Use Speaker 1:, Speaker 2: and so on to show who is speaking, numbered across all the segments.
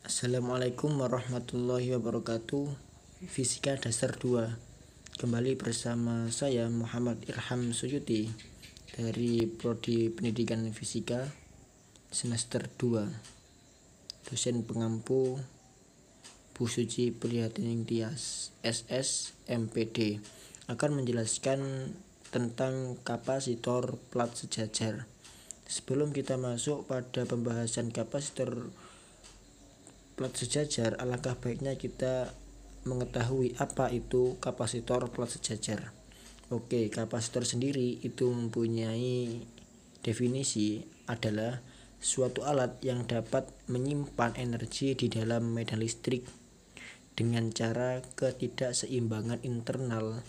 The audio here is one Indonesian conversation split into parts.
Speaker 1: Assalamualaikum warahmatullahi wabarakatuh. Fisika dasar 2. Kembali bersama saya Muhammad Irham Suyuti dari Prodi Pendidikan Fisika semester 2. Dosen pengampu Bu Suci Prihatin Tias SS MPD akan menjelaskan tentang kapasitor plat sejajar. Sebelum kita masuk pada pembahasan kapasitor plat sejajar, alangkah baiknya kita mengetahui apa itu kapasitor plat sejajar. Oke, kapasitor sendiri itu mempunyai definisi adalah suatu alat yang dapat menyimpan energi di dalam medan listrik dengan cara ketidakseimbangan internal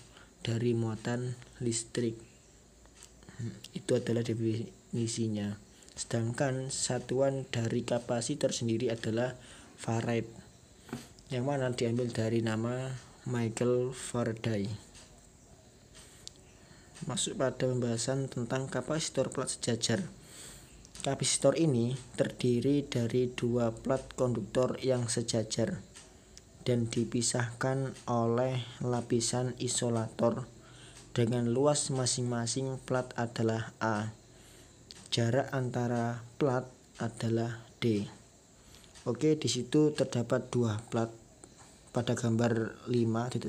Speaker 1: dari muatan listrik. Itu adalah definisinya. Sedangkan satuan dari kapasitor sendiri adalah Farad, yang mana diambil dari nama Michael Faraday. Masuk pada pembahasan tentang kapasitor plat sejajar. Kapasitor ini terdiri dari dua plat konduktor yang sejajar dan dipisahkan oleh lapisan isolator dengan luas masing-masing plat adalah A. Jarak antara plat adalah D. Oke, di situ terdapat dua plat pada gambar 5.1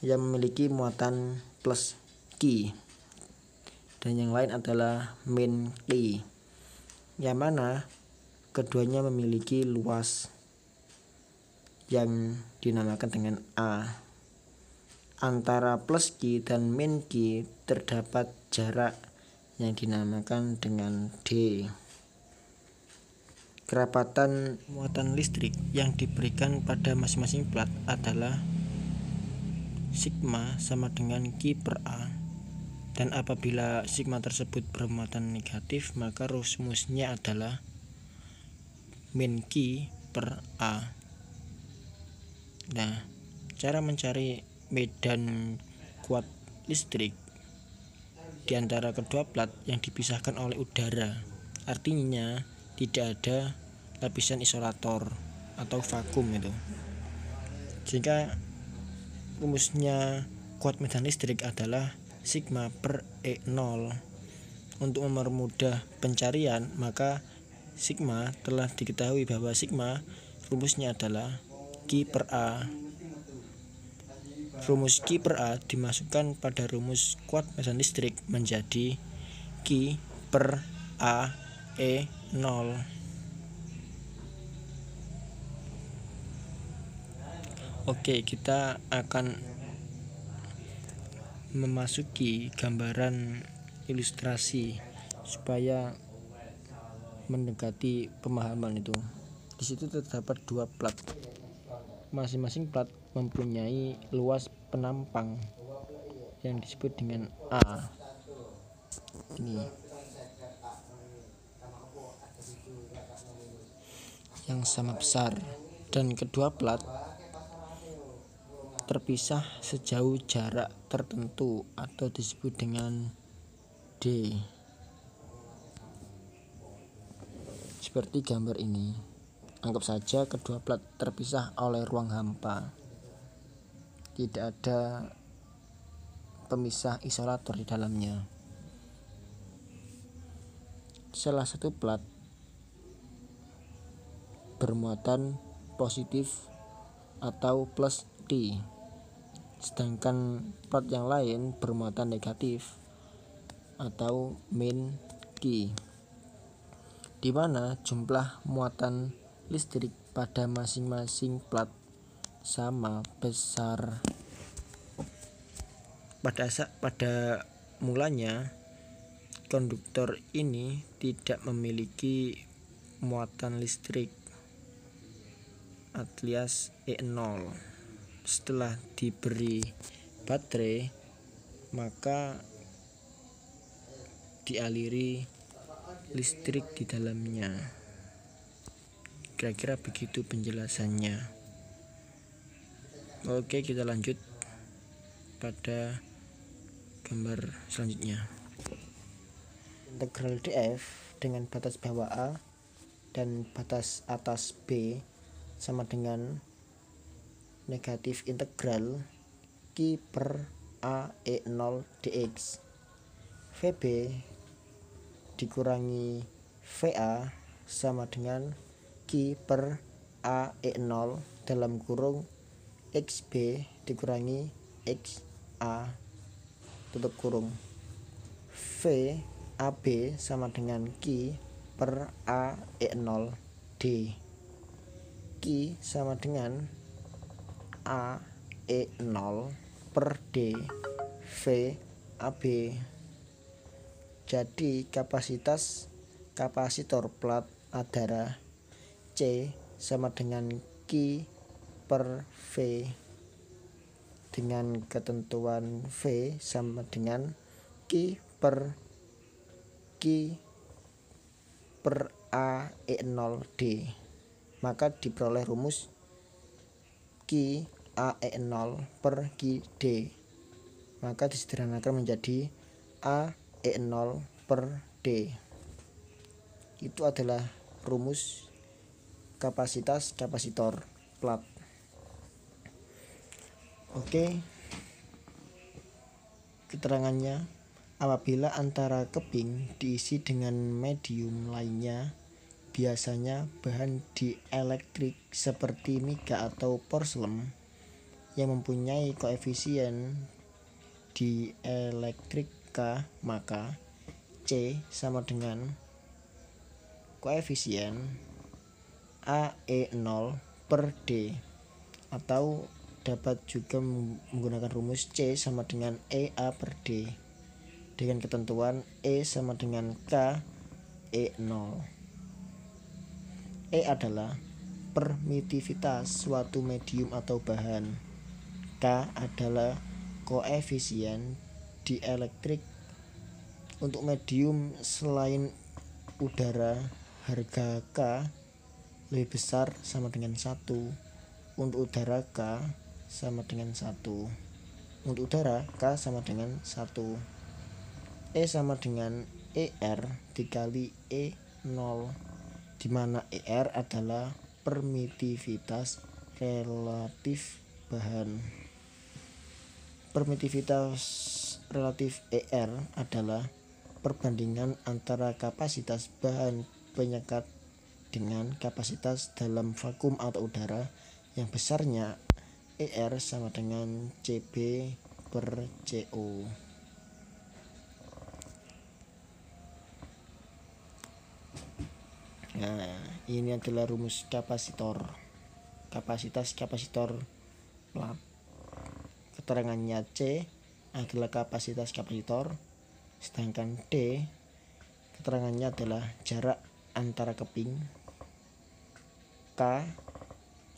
Speaker 1: yang memiliki muatan plus Q dan yang lain adalah min Q, yang mana keduanya memiliki luas yang dinamakan dengan A. Antara plus Q dan min Q terdapat jarak yang dinamakan dengan D. Kerapatan muatan listrik yang diberikan pada masing-masing plat adalah sigma sama dengan Q per A, dan apabila sigma tersebut bermuatan negatif maka rumusnya adalah min Q per A. Nah, cara mencari medan kuat listrik di antara kedua plat yang dipisahkan oleh udara, artinya tidak ada lapisan isolator atau vakum itu, sehingga rumusnya kuat medan listrik adalah sigma per E0. Untuk mempermudah pencarian, maka sigma telah diketahui bahwa sigma rumusnya adalah Q per A. Rumus Q per A dimasukkan pada rumus kuat medan listrik menjadi Q per A E0. Oke, kita akan memasuki gambaran ilustrasi supaya mendekati pemahaman itu. Di situ terdapat dua plat. Masing-masing plat mempunyai luas penampang yang disebut dengan A. Ini yang sama besar, dan kedua plat terpisah sejauh jarak tertentu atau disebut dengan D. Seperti gambar ini. Anggap saja kedua plat terpisah oleh ruang hampa. Tidak ada pemisah isolator di dalamnya. Salah satu plat bermuatan positif atau plus T, sedangkan plat yang lain bermuatan negatif atau min Q, di mana jumlah muatan listrik pada masing-masing plat sama besar. Pada mulanya konduktor ini tidak memiliki muatan listrik alias E0. Setelah diberi baterai maka dialiri listrik di dalamnya. Kira-kira begitu penjelasannya. Oke, kita lanjut pada gambar selanjutnya. Integral df dengan batas bawah A dan batas atas B sama dengan negatif integral Q per AE0 dx. VB dikurangi VA sama dengan Q per AE0 dalam kurung XB dikurangi XA tutup kurung. VAB sama dengan Q per AE0 D. Q sama dengan AE0 per D VAB. Jadi kapasitor plat adara C sama dengan Q per V dengan ketentuan V sama dengan Q per AE0D, maka diperoleh rumus Q AE0 per QD, maka disederhanakan menjadi AE0 per D. Itu adalah rumus kapasitas kapasitor plat. Oke, keterangannya, apabila antara keping diisi dengan medium lainnya, biasanya bahan dielektrik seperti mica atau porselen yang mempunyai koefisien dielektrik K, maka C sama dengan koefisien AE0 per D, atau dapat juga menggunakan rumus C sama dengan EA per D dengan ketentuan E sama dengan K E0. E adalah permitivitas suatu medium atau bahan. K adalah koefisien dielektrik untuk medium selain udara. Harga K lebih besar sama dengan 1. Untuk udara K sama dengan 1. Untuk udara K sama dengan 1. E sama dengan ER dikali E0, di mana ER adalah permitivitas relatif bahan. Permitivitas relatif ER adalah perbandingan antara kapasitas bahan penyekat dengan kapasitas dalam vakum atau udara yang besarnya ER sama dengan CB per CO. Nah, ini adalah rumus kapasitor, kapasitas kapasitor plat. Keterangannya, C adalah kapasitas kapasitor, sedangkan D keterangannya adalah jarak antara keping. K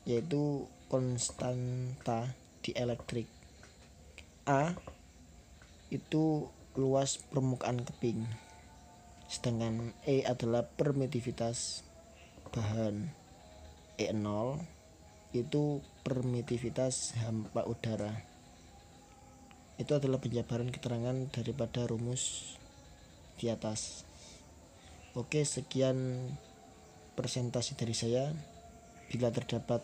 Speaker 1: yaitu konstanta dielektrik. A itu luas permukaan keping, sedangkan E adalah permitivitas bahan. E0 itu permitivitas hampa udara. Itu adalah penjabaran keterangan daripada rumus di atas. Oke, sekian presentasi dari saya. Bila terdapat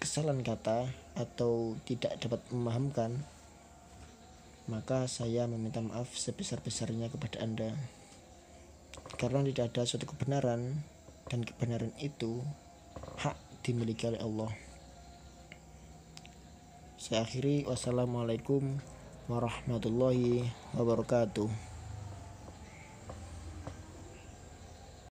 Speaker 1: kesalahan kata atau tidak dapat memahamkan, maka saya meminta maaf sebesar-besarnya kepada Anda, karena tidak ada suatu kebenaran, dan kebenaran itu hak dimiliki oleh Allah. Saya akhiri, wassalamualaikum warahmatullahi wabarakatuh.